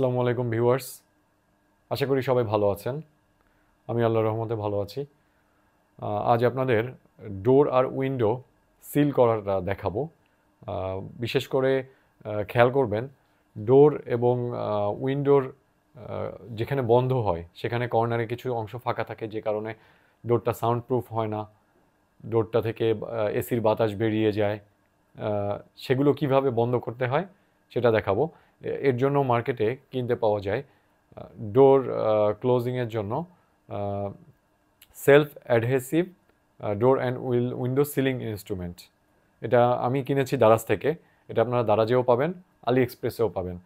আসসালামু আলাইকুম ভিউয়ার্স, আশা করি সবাই ভালো আছেন। আমি আল্লাহর রহমতে ভালো আছি। আজ আপনাদের ডোর আর উইন্ডো সিল করাটা দেখাবো। বিশেষ করে খেয়াল করবেন ডোর এবং উইন্ডোর যেখানে বন্ধ হয় সেখানে কর্নারে কিছু অংশ ফাঁকা থাকে, যে কারণে ডোরটা সাউন্ড প্রুফ হয় না। ডোরটা থেকে এসির বাতাস বেরিয়ে যায়। সেগুলো কিভাবে বন্ধ করতে হয় সেটা দেখাবো। এর জন্য মার্কেটে কিনতে পাওয়া যায় ডোর ক্লোজিংয়ের জন্য self adhesive door and window ceiling instrument. এটা আমি কিনেছি দারাজ থেকে। এটা আপনারা দারাজেও পাবেন, আলি এক্সপ্রেসেও পাবেন।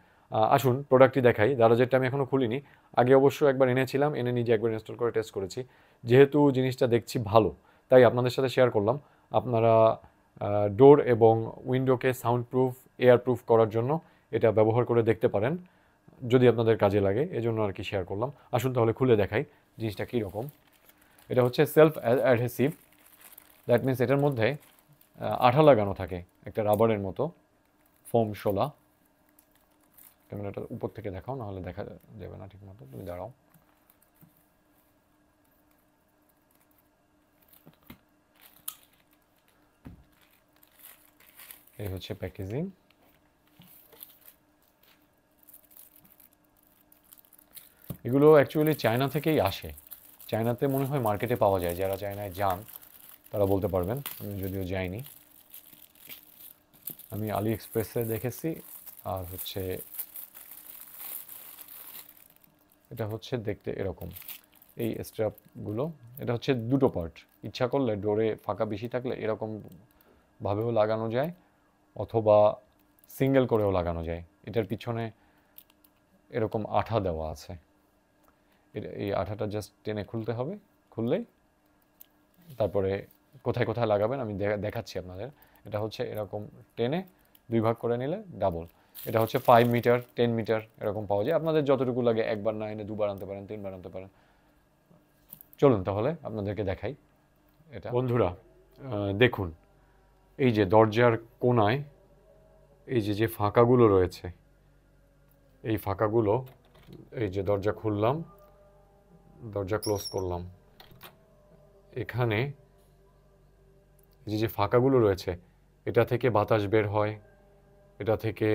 আসুন প্রোডাক্টটি দেখাই। দারাজেরটা আমি এখনও খুলিনি, আগে অবশ্য একবার এনেছিলাম, এনে নিজে একবার ইনস্টল করে টেস্ট করেছি। যেহেতু জিনিসটা দেখছি ভালো, তাই আপনাদের সাথে শেয়ার করলাম। আপনারা ডোর এবং উইন্ডোকে সাউন্ড প্রুফ, এয়ার প্রুফ করার জন্য এটা ব্যবহার করে দেখতে পারেন, যদি আপনাদের কাজে লাগে। এজন্য আর কি শেয়ার করলাম। আসুন তাহলে খুলে দেখাই জিনিসটা কী রকম। এটা হচ্ছে সেলফ অ্যাডহেসিভ। দ্যাট মিনস এটার মধ্যে আঠা লাগানো থাকে, একটা রাবারের মতো ফোম শোলা। ক্যামেরাটা উপর থেকে দেখাও, নাহলে দেখা যাবে না ঠিক মতো। তুমি দাঁড়াও। এই হচ্ছে প্যাকেজিং। এগুলো অ্যাকচুয়ালি চায়না থেকেই আসে। চায়নাতে মনে হয় মার্কেটে পাওয়া যায়। যারা চায়নায় যান তারা বলতে পারবেন, আমি যদিও যাইনি। আমি আলি এক্সপ্রেসে দেখেছি। আর হচ্ছে এটা হচ্ছে দেখতে এরকম, এই স্ট্র্যাপগুলো। এটা হচ্ছে দুটো পার্ট। ইচ্ছা করলে ডোরে ফাঁকা বেশি থাকলে এরকম ভাবেও লাগানো যায়, অথবা সিঙ্গেল করেও লাগানো যায়। এটার পিছনে এরকম আঠা দেওয়া আছে। এই আঠাটা জাস্ট টেনে খুলতে হবে। খুললেই তারপরে কোথায় কোথায় লাগাবেন আমি দেখাচ্ছি আপনাদের। এটা হচ্ছে এরকম টেনে দুই ভাগ করে নিলে ডাবল। এটা হচ্ছে 5 মিটার, 10 মিটার এরকম পাওয়া যায়। আপনাদের যতটুকু লাগে, একবার না এনে দুবার আনতে পারেন, তিনবার আনতে পারেন। চলুন তাহলে আপনাদেরকে দেখাই এটা। বন্ধুরা দেখুন, এই যে দরজার কোণায় এই যে যে ফাঁকাগুলো রয়েছে, এই ফাঁকাগুলো, এই যে দরজা খুললাম, দরজা ক্লোজ করলাম, এখানে এই যে যে ফাঁকাগুলো রয়েছে, এটা থেকে বাতাস বের হয়, এটা থেকে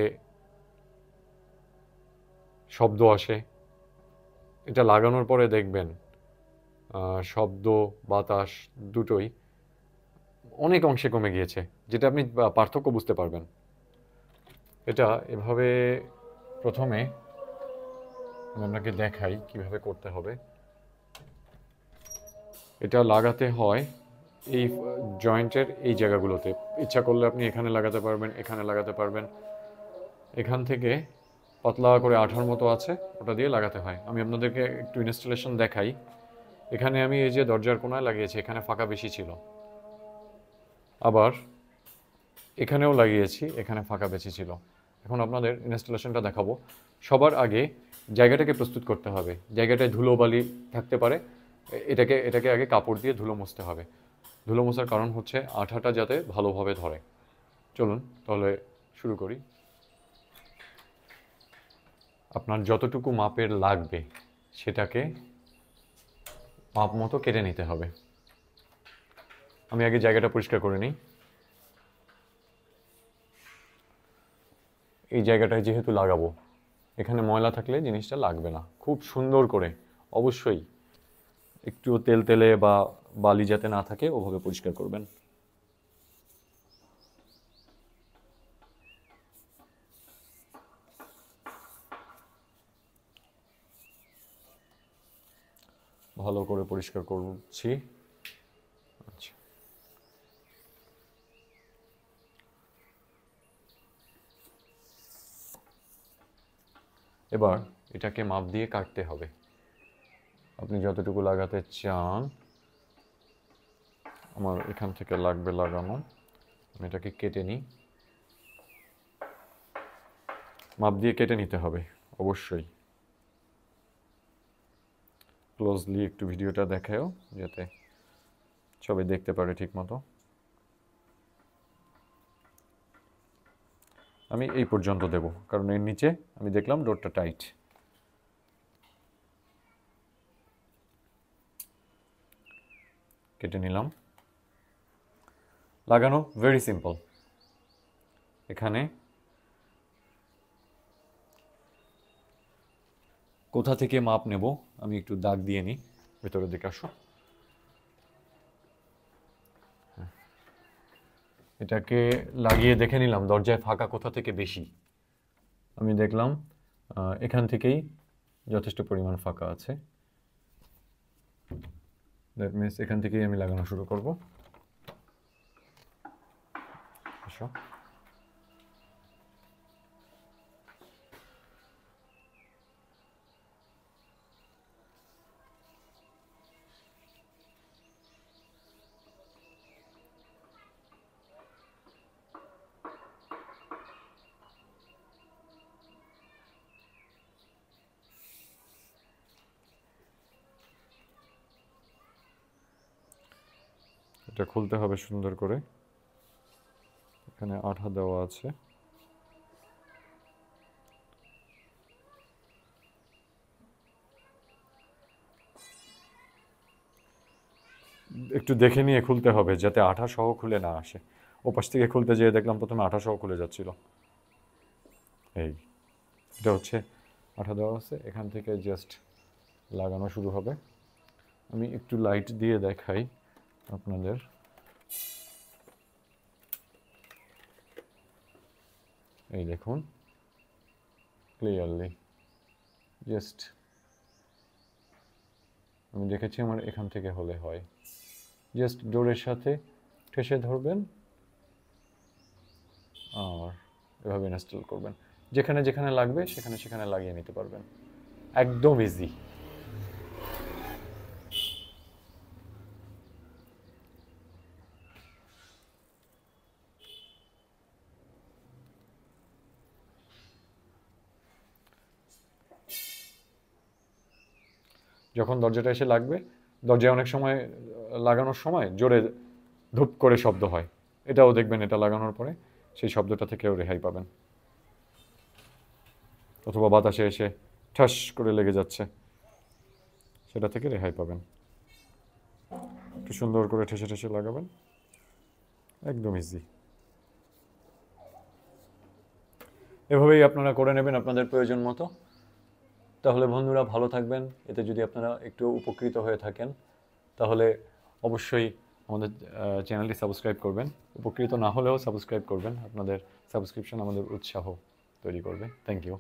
শব্দ আসে। এটা লাগানোর পরে দেখবেন শব্দ, বাতাস দুটোই অনেক অংশে কমে গিয়েছে, যেটা আপনি পার্থক্য বুঝতে পারবেন। এটা এভাবে প্রথমে আমি আপনাকে দেখাই কিভাবে করতে হবে। এটা লাগাতে হয় এই জয়েন্টের এই জায়গাগুলোতে। ইচ্ছা করলে আপনি এখানে লাগাতে পারবেন, এখানে লাগাতে পারবেন। এখান থেকে পাতলা করে আঠার মতো আছে, ওটা দিয়ে লাগাতে হয়। আমি আপনাদেরকে একটু ইনস্টলেশন দেখাই। এখানে আমি এই যে দরজার কোণায় লাগিয়েছি, এখানে ফাঁকা বেশি ছিল। আবার এখানেও লাগিয়েছি, এখানে ফাঁকা বেশি ছিল। এখন আপনাদের ইনস্টলেশনটা দেখাবো। সবার আগে জায়গাটাকে প্রস্তুত করতে হবে। জায়গাটায় ধুলোবালি থাকতে পারে, এটাকে আগে কাপড় দিয়ে ধুলো মুছতে হবে। ধুলো মোছার কারণ হচ্ছে আঠাটা যাতে ভালোভাবে ধরে। চলুন তাহলে শুরু করি। আপনার যতটুকু মাপের লাগবে সেটাকে মাপ মতো কেটে নিতে হবে। আমি আগে জায়গাটা পরিষ্কার করে নিই। এই জায়গাটায় যেহেতু লাগাবো, এখানে ময়লা থাকলে জিনিসটা লাগবে না। খুব সুন্দর করে, অবশ্যই একটু তেল তেলে বা বালি যাতে না থাকে ওভাবে পরিষ্কার করবেন। ভালো করে পরিষ্কার করছি। আচ্ছা, এবার এটাকে মাপ দিয়ে কাটতে হবে। আপনি যতটুকু লাগাতে চান, আমার এখান থেকে লাগবে লাগানো, আমি এটাকে কেটে নিই। মাপ দিয়ে কেটে নিতে হবে অবশ্যই। ক্লোজলি একটু ভিডিওটা দেখাও যাতে সবাই দেখতে পারে ঠিক মতো। আমি এই পর্যন্ত দেব, কারণ এর নিচে আমি দেখলাম ডোরটা টাইট। কেটে নিলাম। লাগানো ভেরি সিম্পল। এখানে কোথা থেকে মাপ নেব আমি একটু দাগ দিয়ে নিই। ভেতরের দিকে আসো। এটাকে লাগিয়ে দেখে নিলাম দরজায় ফাঁকা কোথা থেকে বেশি। আমি দেখলাম এখান থেকেই যথেষ্ট পরিমাণ ফাঁকা আছে। দ্যাট মিনস এখান থেকেই আমি লাগানো শুরু করব। আসো। এটা খুলতে হবে সুন্দর করে। এখানে আঠা দেওয়া আছে। একটু দেখে নিয়ে খুলতে হবে যাতে আঠা সহ খুলে না আসে। ওপাশ থেকে খুলতে যেয়ে দেখলাম প্রথমে আঠা সহ খুলে যাচ্ছিল। এই এটা হচ্ছে আঠা দেওয়া আছে, এখান থেকে জাস্ট লাগানো শুরু হবে। আমি একটু লাইট দিয়ে দেখাই আপনাদের। এই দেখুন ক্লিয়ারলি। জাস্ট আমি দেখেছি আমার এখান থেকে হলে হয়। জাস্ট ডোরের সাথে ঠেসে ধরবেন আর এভাবে ইনস্টল করবেন। যেখানে যেখানে লাগবে সেখানে সেখানে লাগিয়ে নিতে পারবেন। একদম ইজি। যখন দরজাটা এসে লাগবে, দরজায় অনেক সময় লাগানোর সময় জোরে ধুপ করে শব্দ হয়, এটাও দেখবেন এটা লাগানোর পরে সেই শব্দটা থেকেও রেহাই পাবেন। অথবা বাতাসে এসে ঠাস করে লেগে যাচ্ছে, সেটা থেকে রেহাই পাবেন। একটু সুন্দর করে ঠেসে ঠেসে লাগাবেন, একদম ইজি। এভাবেই আপনারা করে নেবেন আপনাদের প্রয়োজন মতো। তাহলে বন্ধুরা ভালো থাকবেন। এতে যদি আপনারা একটু উপকৃত হয়ে থাকেন তাহলে অবশ্যই আমাদের চ্যানেলটি সাবস্ক্রাইব করবেন। উপকৃত না হলেও সাবস্ক্রাইব করবেন, আপনাদের সাবস্ক্রিপশন আমাদের উৎসাহ তৈরি করবে। Thank you.